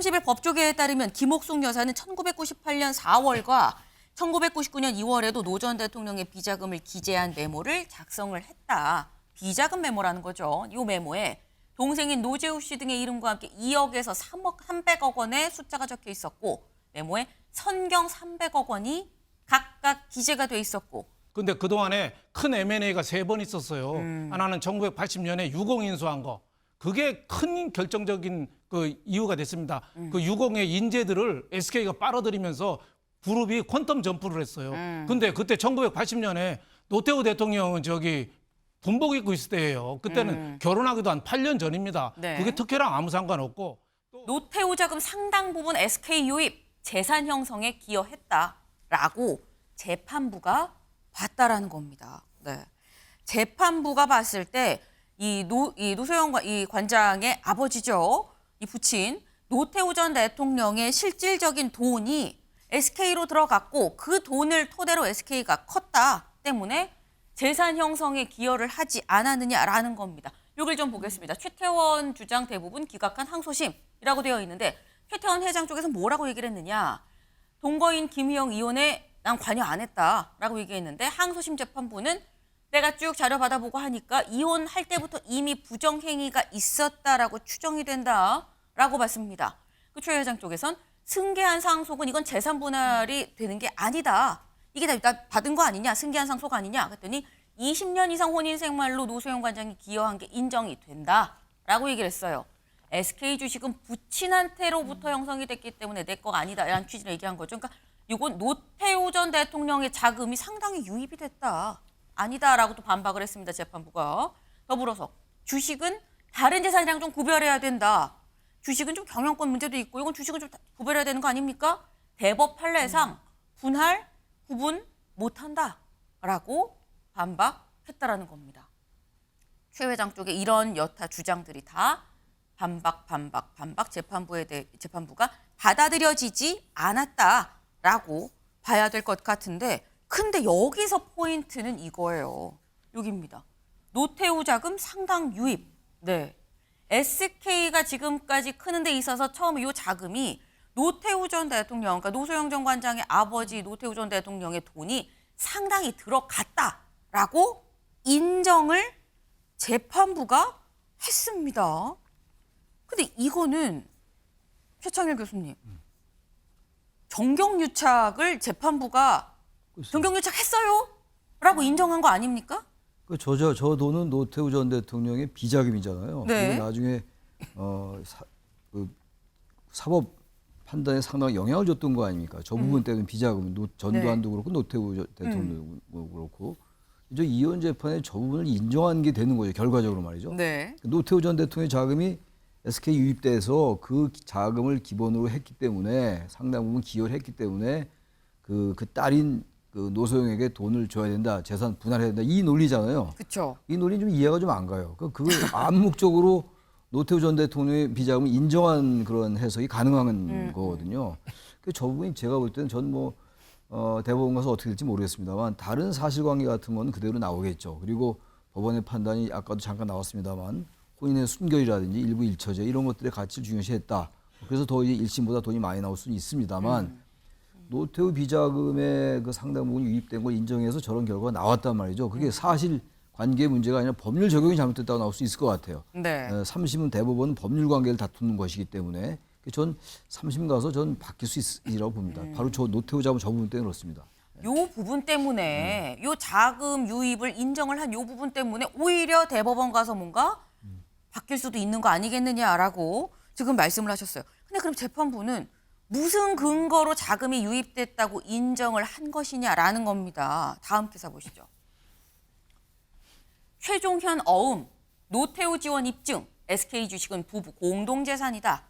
30일 법조계에 따르면 김옥숙 여사는 1998년 4월과 1999년 2월에도 노 전 대통령의 비자금을 기재한 메모를 작성을 했다. 비자금 메모라는 거죠. 이 메모에 동생인 노재우 씨 등의 이름과 함께 2억에서 3억 300억 원의 숫자가 적혀 있었고 메모에 선경 300억 원이 각각 기재가 돼 있었고 근데 그동안에 큰 M&A가 3번 있었어요. 하나는 1980년에 유공 인수한 거. 그게 큰 결정적인 그 이유가 됐습니다. 그 유공의 인재들을 SK가 빨아들이면서 그룹이 퀀텀 점프를 했어요. 근데 그때 1980년에 노태우 대통령은 군복 입고 있을 때예요. 그때는 결혼하기도 한 8년 전입니다. 네. 그게 특혜랑 아무 상관없고. 노태우 자금 상당 부분 SK 유입, 재산 형성에 기여했다라고 재판부가 봤다라는 겁니다. 네. 재판부가 봤을 때 이 노소영 이 관장의 아버지죠. 이 부친 노태우 전 대통령의 실질적인 돈이 SK로 들어갔고 그 돈을 토대로 SK가 컸다 때문에 재산 형성에 기여를 하지 않았느냐라는 겁니다. 이걸 좀 보겠습니다. 최태원 주장 대부분 기각한 항소심이라고 되어 있는데 최태원 회장 쪽에서 뭐라고 얘기를 했느냐. 동거인 김희영 의원에 난 관여 안 했다라고 얘기했는데 항소심 재판부는 내가 쭉 자료 받아보고 하니까 이혼할 때부터 이미 부정행위가 있었다라고 추정이 된다라고 봤습니다. 그 최 회장 쪽에선 승계한 상속은 이건 재산 분할이 되는 게 아니다. 이게 다 받은 거 아니냐, 승계한 상속 아니냐 그랬더니 20년 이상 혼인 생활로 노소영 관장이 기여한 게 인정이 된다라고 얘기를 했어요. SK 주식은 부친한테로부터 형성이 됐기 때문에 내 거가 아니다라는 취지로 얘기한 거죠. 그러니까 이건 노태우 전 대통령의 자금이 상당히 유입이 됐다. 아니다라고 또 반박을 했습니다. 재판부가. 더불어서 주식은 다른 재산이랑 좀 구별해야 된다. 주식은 좀 경영권 문제도 있고 이건 주식은 좀 구별해야 되는 거 아닙니까? 대법 판례상 분할, 구분 못한다라고 반박했다라는 겁니다. 최 회장 쪽에 이런 여타 주장들이 다 반박 재판부가 받아들여지지 않았다라고 봐야 될 것 같은데 근데 여기서 포인트는 이거예요. 여기입니다. 노태우 자금 상당 유입. 네. SK가 지금까지 크는 데 있어서 처음에 이 자금이 노태우 전 대통령, 그러니까 노소영 전 관장의 아버지 노태우 전 대통령의 돈이 상당히 들어갔다라고 인정을 재판부가 했습니다. 근데 이거는 최창일 교수님, 정경유착을 재판부가 정경유착했어요? 라고 인정한 거 아닙니까? 저 돈은 노태우 전 대통령의 비자금이잖아요. 네. 그리고 나중에 사법 판단에 상당히 영향을 줬던 거 아닙니까? 저 부분 때문에 비자금, 전두환도 그렇고 노태우 대통령도 그렇고 이제 이혼 재판에 저 부분을 인정한 게 되는 거죠. 결과적으로 말이죠. 네. 노태우 전 대통령의 자금이 SK 유입돼서 그 자금을 기본으로 했기 때문에 상당 부분 기여를 했기 때문에 그 딸인 그 노소영에게 돈을 줘야 된다, 재산 분할해야 된다 이 논리잖아요. 그렇죠. 이 논리는 좀 이해가 좀 안 가요. 그걸 암묵적으로 노태우 전 대통령의 비자금을 인정한 그런 해석이 가능한 거거든요. 저 부분이 제가 볼 때는 전 대법원 가서 어떻게 될지 모르겠습니다만 다른 사실관계 같은 건 그대로 나오겠죠. 그리고 법원의 판단이 아까도 잠깐 나왔습니다만 혼인의 순결이라든지 일부 일처제 이런 것들의 가치를 중요시했다. 그래서 더 이제 1심보다 돈이 많이 나올 수는 있습니다만 노태우 비자금의 그 상당 부분이 유입된 걸 인정해서 저런 결과가 나왔단 말이죠. 그게 사실 관계 문제가 아니라 법률 적용이 잘못됐다고 나올 수 있을 것 같아요. 네. 3심은 대법원 법률 관계를 다투는 것이기 때문에 전 3심 가서 전 바뀔 수 있으리라고 봅니다. 바로 저 노태우 자금 저 부분 때문에 그렇습니다. 요 부분 때문에 요 자금 유입을 인정을 한 요 부분 때문에 오히려 대법원 가서 뭔가 바뀔 수도 있는 거 아니겠느냐라고 지금 말씀을 하셨어요. 근데 그럼 재판부는 무슨 근거로 자금이 유입됐다고 인정을 한 것이냐라는 겁니다. 다음 기사 보시죠. 최종현 어음, 노태우 지원 입증, SK 주식은 부부 공동재산이다.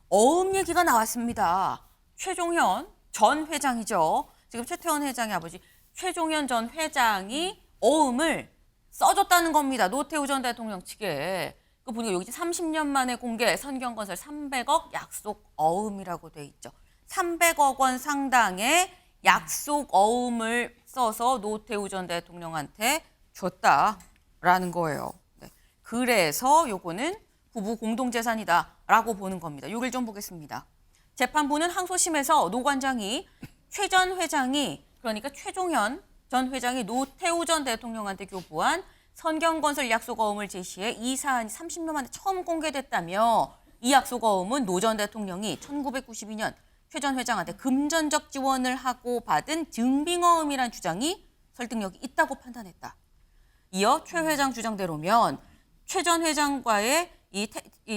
어음 얘기가 나왔습니다. 최종현 전 회장이죠. 지금 최태원 회장의 아버지 최종현 전 회장이 어음을 써줬다는 겁니다. 노태우 전 대통령 측에. 그 보니까 여기 30년 만에 공개 선경건설 300억 약속 어음이라고 돼 있죠. 300억 원 상당의 약속 어음을 써서 노태우 전 대통령한테 줬다라는 거예요. 네. 그래서 요거는 부부 공동재산이다라고 보는 겁니다. 6일 좀 보겠습니다. 재판부는 항소심에서 노 관장이 최 전 회장이 그러니까 최종현 전 회장이 노태우 전 대통령한테 교부한 선경건설 약속어음을 제시해 이 사안이 30년 만에 처음 공개됐다며 이 약속어음은 노 전 대통령이 1992년 최 전 회장한테 금전적 지원을 하고 받은 증빙어음이란 주장이 설득력이 있다고 판단했다. 이어 최 회장 주장대로면 최 전 회장과의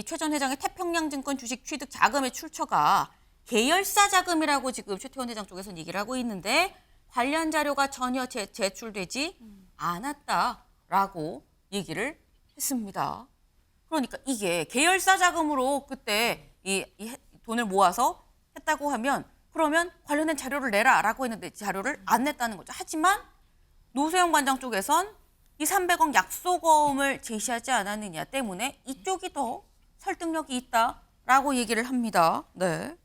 최 전 회장의 태평양증권 주식 취득 자금의 출처가 계열사 자금이라고 지금 최태원 회장 쪽에서는 얘기를 하고 있는데 관련 자료가 전혀 제출되지 않았다라고 얘기를 했습니다. 그러니까 이게 계열사 자금으로 그때 이 돈을 모아서 했다고 하면 그러면 관련된 자료를 내라라고 했는데 자료를 안 냈다는 거죠. 하지만 노소영 관장 쪽에선 이 300억 약속어음을 제시하지 않았느냐 때문에 이쪽이 더 설득력이 있다라고 얘기를 합니다. 네.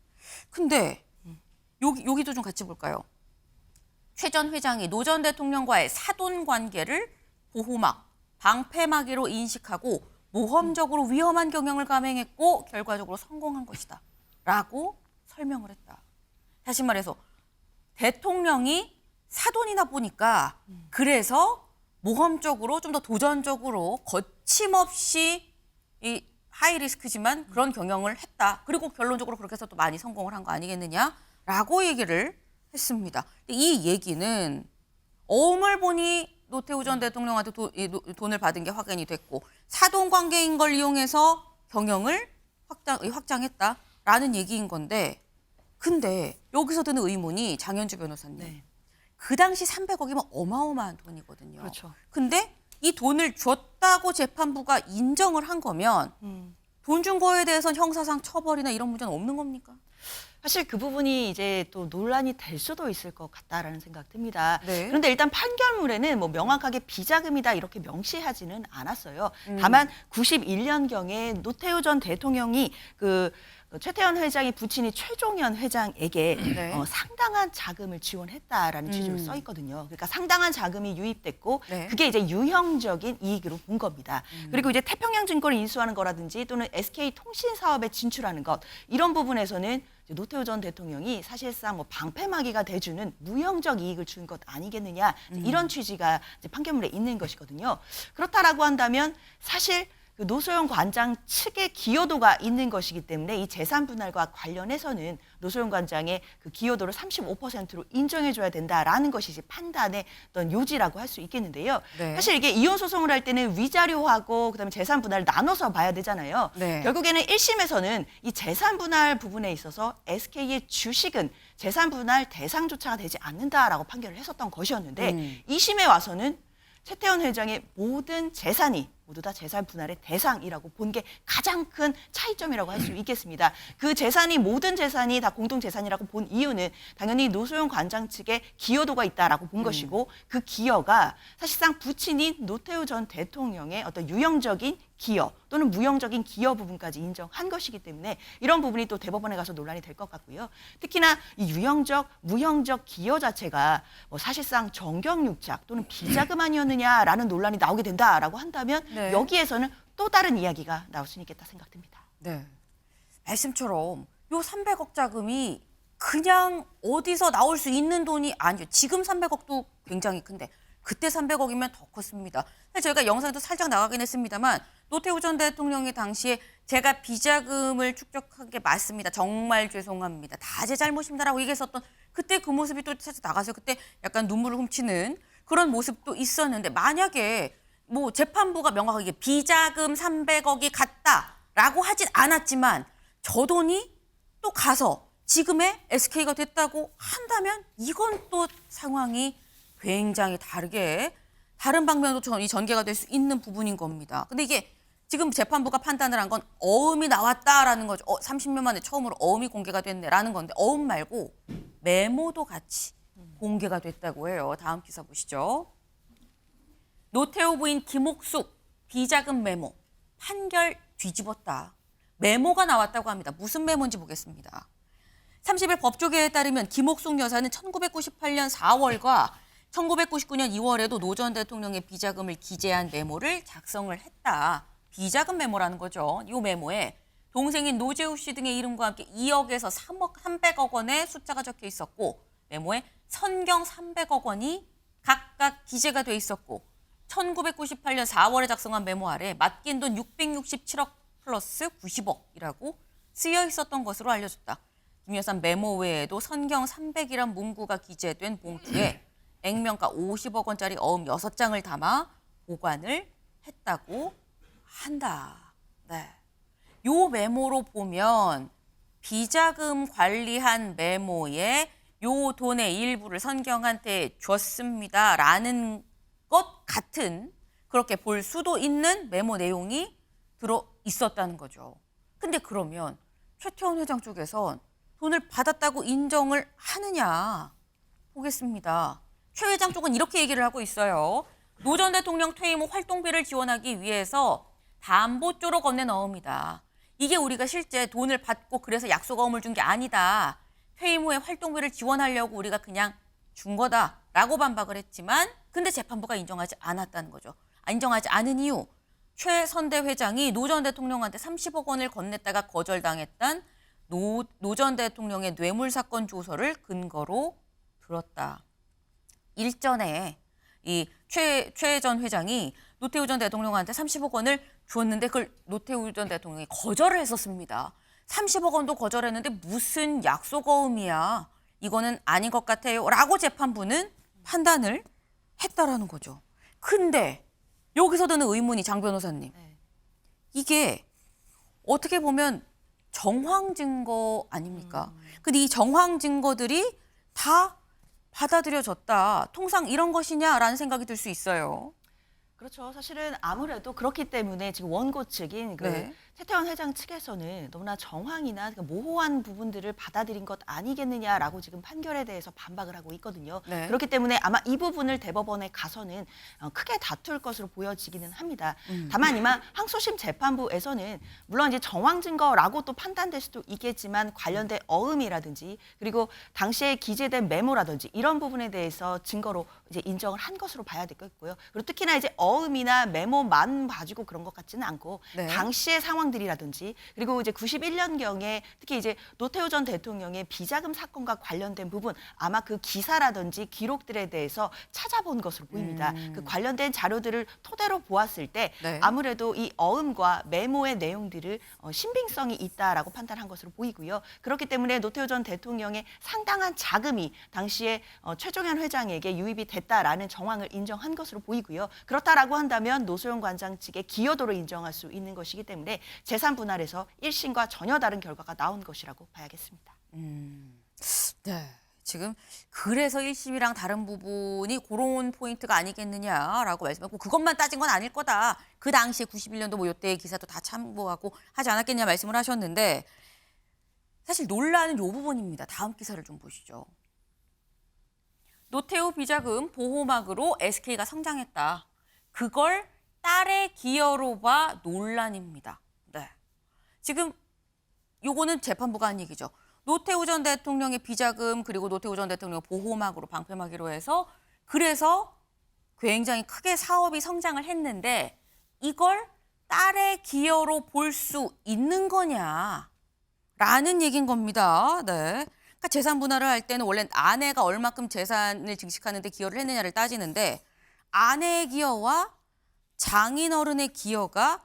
근데 여기도 좀 같이 볼까요? 최 전 회장이 노 전 대통령과의 사돈 관계를 보호막, 방패막이로 인식하고 모험적으로 위험한 경영을 감행했고 결과적으로 성공한 것이다. 라고 설명을 했다. 다시 말해서 대통령이 사돈이나 보니까 그래서 모험적으로 좀 더 도전적으로 거침없이 이 하이리스크지만 그런 경영을 했다. 그리고 결론적으로 그렇게 해서 또 많이 성공을 한 거 아니겠느냐라고 얘기를 했습니다. 이 얘기는 어음을 보니 노태우 전 대통령한테 돈을 받은 게 확인이 됐고 사돈 관계인 걸 이용해서 경영을 확장했다라는 얘기인 건데 근데 여기서 드는 의문이 장현주 변호사님. 네. 그 당시 300억이면 어마어마한 돈이거든요. 그렇죠. 근데 이 돈을 줬다고 재판부가 인정을 한 거면 돈 준 거에 대해서는 형사상 처벌이나 이런 문제는 없는 겁니까? 사실 그 부분이 이제 또 논란이 될 수도 있을 것 같다라는 생각 듭니다. 네. 그런데 일단 판결문에는 뭐 명확하게 비자금이다 이렇게 명시하지는 않았어요. 다만 91년경에 노태우 전 대통령이 그 최태원 회장의 부친이 최종현 회장에게 네. 상당한 자금을 지원했다라는 취지로 써 있거든요. 그러니까 상당한 자금이 유입됐고 네. 그게 이제 유형적인 이익으로 본 겁니다. 그리고 이제 태평양증권을 인수하는 거라든지 또는 SK 통신 사업에 진출하는 것 이런 부분에서는 이제 노태우 전 대통령이 사실상 뭐 방패막이가 돼주는 무형적 이익을 준 것 아니겠느냐 이런 취지가 이제 판결문에 있는 것이거든요. 그렇다라고 한다면 사실 그 노소영 관장 측의 기여도가 있는 것이기 때문에 이 재산 분할과 관련해서는 노소영 관장의 그 기여도를 35%로 인정해줘야 된다라는 것이 이제 판단의 어떤 요지라고 할 수 있겠는데요. 네. 사실 이게 이혼 소송을 할 때는 위자료하고 그다음에 재산 분할을 나눠서 봐야 되잖아요. 네. 결국에는 1심에서는 이 재산 분할 부분에 있어서 SK의 주식은 재산 분할 대상조차가 되지 않는다라고 판결을 했었던 것이었는데 2심에 와서는 최태원 회장의 모든 재산이 모두 다 재산 분할의 대상이라고 본 게 가장 큰 차이점이라고 할 수 있겠습니다. 그 재산이 모든 재산이 다 공동 재산이라고 본 이유는 당연히 노소영 관장 측의 기여도가 있다라고 본 것이고 그 기여가 사실상 부친인 노태우 전 대통령의 어떤 유형적인 기여 또는 무형적인 기여 부분까지 인정한 것이기 때문에 이런 부분이 또 대법원에 가서 논란이 될 것 같고요. 특히나 이 유형적, 무형적 기여 자체가 뭐 사실상 정경유착 또는 비자금 아니었느냐라는 논란이 나오게 된다라고 한다면 네. 여기에서는 또 다른 이야기가 나올 수 있겠다 생각됩니다. 네. 말씀처럼 요 300억 자금이 그냥 어디서 나올 수 있는 돈이 아니에요. 지금 300억도 굉장히 큰데 그때 300억이면 더 컸습니다. 저희가 영상에도 살짝 나가긴 했습니다만 노태우 전 대통령이 당시에 제가 비자금을 축적한 게 맞습니다. 정말 죄송합니다. 다 제 잘못입니다라고 얘기했었던 그때 그 모습이 또 살짝 나가서 그때 약간 눈물을 훔치는 그런 모습도 있었는데 만약에 뭐 재판부가 명확하게 비자금 300억이 갔다라고 하진 않았지만 저 돈이 또 가서 지금의 SK가 됐다고 한다면 이건 또 상황이 굉장히 다른 방면으로 이 전개가 될 수 있는 부분인 겁니다. 근데 이게 지금 재판부가 판단을 한 건 어음이 나왔다라는 거죠. 30년 만에 처음으로 어음이 공개가 됐네라는 건데 어음 말고 메모도 같이 공개가 됐다고 해요. 다음 기사 보시죠. 노태우 부인 김옥숙 비자금 메모 판결 뒤집었다. 메모가 나왔다고 합니다. 무슨 메모인지 보겠습니다. 30일 법조계에 따르면 김옥숙 여사는 1998년 4월과 1999년 2월에도 노 전 대통령의 비자금을 기재한 메모를 작성을 했다. 비자금 메모라는 거죠. 이 메모에 동생인 노재우 씨 등의 이름과 함께 2억에서 3억 300억 원의 숫자가 적혀 있었고 메모에 선경 300억 원이 각각 기재가 돼 있었고 1998년 4월에 작성한 메모 아래 맡긴 돈 667억 플러스 90억이라고 쓰여 있었던 것으로 알려졌다. 김 여사 메모 외에도 선경 300이란 문구가 기재된 봉투에 액면가 50억 원짜리 어음 6장을 담아 보관을 했다고 한다. 네. 요 메모로 보면 비자금 관리한 메모에 요 돈의 일부를 선경한테 줬습니다라는 것 같은 그렇게 볼 수도 있는 메모 내용이 들어 있었다는 거죠. 근데 그러면 최태원 회장 쪽에선 돈을 받았다고 인정을 하느냐 보겠습니다. 최 회장 쪽은 이렇게 얘기를 하고 있어요. 노 전 대통령 퇴임 후 활동비를 지원하기 위해서 담보조로 건넨 어음이다. 이게 우리가 실제 돈을 받고 그래서 약속 어음을 준 게 아니다. 퇴임 후에 활동비를 지원하려고 우리가 그냥 준 거다라고 반박을 했지만 근데 재판부가 인정하지 않았다는 거죠. 인정하지 않은 이유. 최 선대 회장이 노 전 대통령한테 30억 원을 건넸다가 거절당했던 노 전 대통령의 뇌물 사건 조서를 근거로 들었다. 일전에 이 최 전 회장이 노태우 전 대통령한테 30억 원을 줬는데 그걸 노태우 전 대통령이 거절을 했었습니다. 30억 원도 거절했는데 무슨 약속 어음이야. 이거는 아닌 것 같아요. 라고 재판부는 판단을 했다라는 거죠. 근데 여기서 드는 의문이 장 변호사님. 이게 어떻게 보면 정황 증거 아닙니까? 근데 이 정황 증거들이 다 받아들여졌다. 통상 이런 것이냐라는 생각이 들 수 있어요. 그렇죠. 사실은 아무래도 그렇기 때문에 지금 원고 측인 네. 최태원 회장 측에서는 너무나 정황이나 모호한 부분들을 받아들인 것 아니겠느냐라고 지금 판결에 대해서 반박을 하고 있거든요. 네. 그렇기 때문에 아마 이 부분을 대법원에 가서는 크게 다툴 것으로 보여지기는 합니다. 다만 이만 항소심 재판부에서는 물론 이제 정황 증거라고 또 판단될 수도 있겠지만 관련된 어음이라든지 그리고 당시에 기재된 메모라든지 이런 부분에 대해서 증거로 이제 인정을 한 것으로 봐야 되겠고요. 그리고 특히나 이제 어음이나 메모만 봐주고 그런 것 같지는 않고 네. 당시의 상황들이라든지 그리고 이제 91년경에 특히 이제 노태우 전 대통령의 비자금 사건과 관련된 부분 아마 그 기사라든지 기록들에 대해서 찾아본 것으로 보입니다. 그 관련된 자료들을 토대로 보았을 때 네. 아무래도 이 어음과 메모의 내용들을 신빙성이 있다라고 판단한 것으로 보이고요. 그렇기 때문에 노태우 전 대통령의 상당한 자금이 당시에 최종현 회장에게 유입이 됐다라는 정황을 인정한 것으로 보이고요. 그렇다라고 한다면 노소영 관장 측의 기여도를 인정할 수 있는 것이기 때문에 재산 분할에서 1심과 전혀 다른 결과가 나온 것이라고 봐야겠습니다. 네. 지금 그래서 1심이랑 다른 부분이 그런 포인트가 아니겠느냐라고 말씀하고 그것만 따진 건 아닐 거다. 그 당시에 91년도 뭐 이때의 기사도 다 참고하고 하지 않았겠냐 말씀을 하셨는데 사실 논란은 이 부분입니다. 다음 기사를 좀 보시죠. 노태우 비자금 보호막으로 SK가 성장했다. 그걸 딸의 기여로 봐 논란입니다. 네. 지금 요거는 재판부가 한 얘기죠. 노태우 전 대통령의 비자금 그리고 노태우 전 대통령 보호막으로 방패막이로 해서 그래서 굉장히 크게 사업이 성장을 했는데 이걸 딸의 기여로 볼 수 있는 거냐라는 얘기인 겁니다. 네. 그러니까 재산 분할을 할 때는 원래 아내가 얼마큼 재산을 증식하는데 기여를 했느냐를 따지는데 아내의 기여와 장인어른의 기여가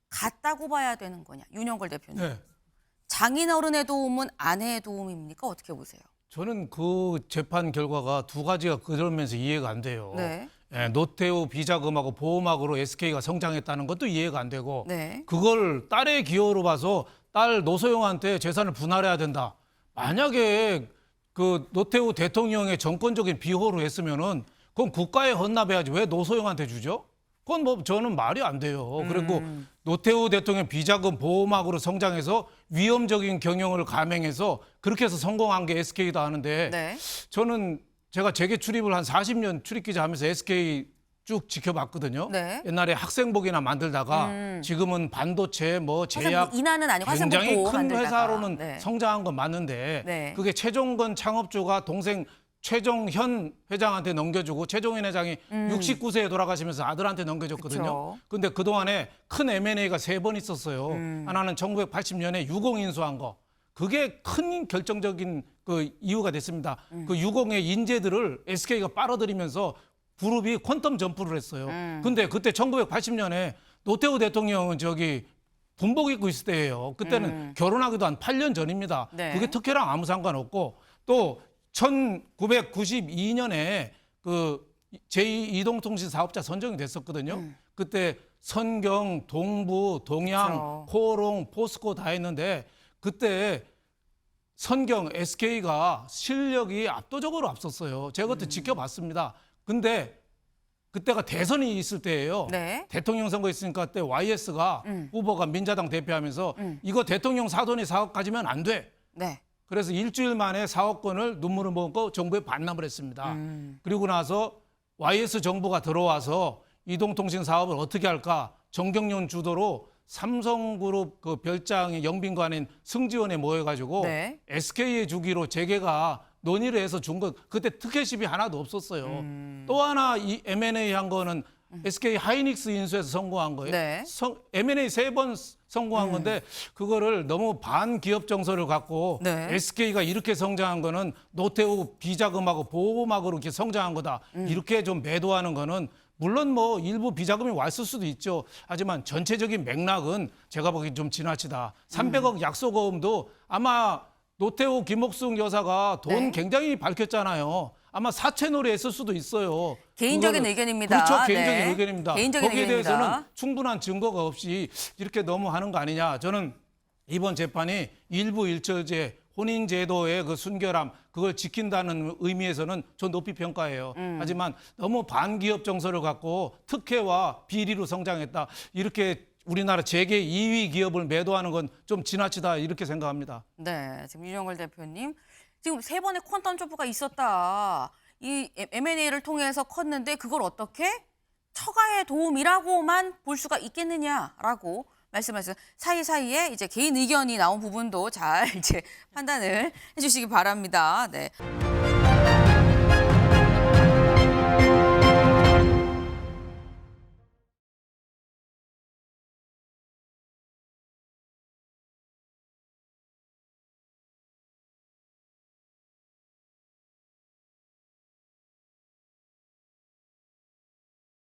같다고 봐야 되는 거냐. 윤영걸 대표님. 네. 장인어른의 도움은 아내의 도움입니까? 어떻게 보세요? 저는 그 재판 결과가 두 가지가 그러면서 이해가 안 돼요. 네. 예, 노태우 비자금하고 보호막으로 SK가 성장했다는 것도 이해가 안 되고 네. 그걸 딸의 기여로 봐서 딸 노소영한테 재산을 분할해야 된다. 만약에 그 노태우 대통령의 정권적인 비호로 했으면은 그건 국가에 헌납해야지 왜 노소영한테 주죠? 그건 뭐 저는 말이 안 돼요. 그리고 노태우 대통령 비자금 보호막으로 성장해서 위험적인 경영을 감행해서 그렇게 해서 성공한 게 SK다 하는데 네. 저는 제가 재계 출입을 한 40년 출입기자 하면서 SK 쭉 지켜봤거든요. 네. 옛날에 학생복이나 만들다가 지금은 반도체, 뭐 제약 화생복 인하는 아니고 굉장히 화생복도 큰 만들다가. 회사로는 네. 성장한 건 맞는데 네. 그게 최종건 창업주가 동생 최종현 회장한테 넘겨주고 최종현 회장이 69세에 돌아가시면서 아들한테 넘겨줬거든요. 그쵸. 근데 그동안에 큰 M&A가 3번 있었어요. 하나는 1980년에 유공 인수한 거. 그게 큰 결정적인 그 이유가 됐습니다. 그 유공의 인재들을 SK가 빨아들이면서 그룹이 퀀텀 점프를 했어요. 근데 그때 1980년에 노태우 대통령은 저기 군복 입고 있을 때예요. 그때는 결혼하기도 한 8년 전입니다. 네. 그게 특혜랑 아무 상관없고 또 1992년에 그 제2이동통신 사업자 선정이 됐었거든요. 그때 선경, 동부, 동양, 그렇죠. 코오롱, 포스코 다 했는데 그때 선경, SK가 실력이 압도적으로 앞섰어요. 제가 그때 지켜봤습니다. 근데 그때가 대선이 있을 때예요. 네. 대통령 선거 있으니까 그때 YS가 후보가 민자당 대표하면서 이거 대통령 사돈이 사업 가지면 안 돼. 네. 그래서 일주일 만에 4억 건을 눈물을 먹고 정부에 반납을 했습니다. 그리고 나서 YS 정부가 들어와서 이동통신 사업을 어떻게 할까? 정경련 주도로 삼성그룹 그 별장의 영빈관인 승지원에 모여가지고 네. SK에 주기로 재계가 논의를 해서 준 거 그때 특혜 시비 하나도 없었어요. 또 하나 이 M&A 한 거는 SK 하이닉스 인수해서 성공한 거예요. 네. M&A 3번 성공한 건데 그거를 너무 반기업 정서를 갖고 네. SK가 이렇게 성장한 거는 노태우 비자금하고 보호막으로 이렇게 성장한 거다. 이렇게 좀 매도하는 거는 물론 뭐 일부 비자금이 왔을 수도 있죠. 하지만 전체적인 맥락은 제가 보기엔 좀 지나치다. 300억 약속어음도 아마 노태우 김옥숙 여사가 돈 네. 굉장히 밝혔잖아요. 아마 사채놀이 했을 수도 있어요. 개인적인 그거를- 의견입니다. 그렇죠. 개인적인 네. 의견입니다. 개인적인 거기에 의견입니다. 대해서는 충분한 증거가 없이 이렇게 너무 하는 거 아니냐. 저는 이번 재판이 일부 일처제 혼인제도의 그 순결함 그걸 지킨다는 의미에서는 저 높이 평가해요. 하지만 너무 반기업 정서를 갖고 특혜와 비리로 성장했다. 이렇게 우리나라 재계 2위 기업을 매도하는 건 좀 지나치다 이렇게 생각합니다. 네, 지금 윤영걸 대표님 지금 3번의 퀀텀 점프가 있었다. 이 M&A를 통해서 컸는데 그걸 어떻게 처가의 도움이라고만 볼 수가 있겠느냐라고 말씀하셔서 사이사이에 이제 개인 의견이 나온 부분도 잘 이제 판단을 해주시기 바랍니다. 네.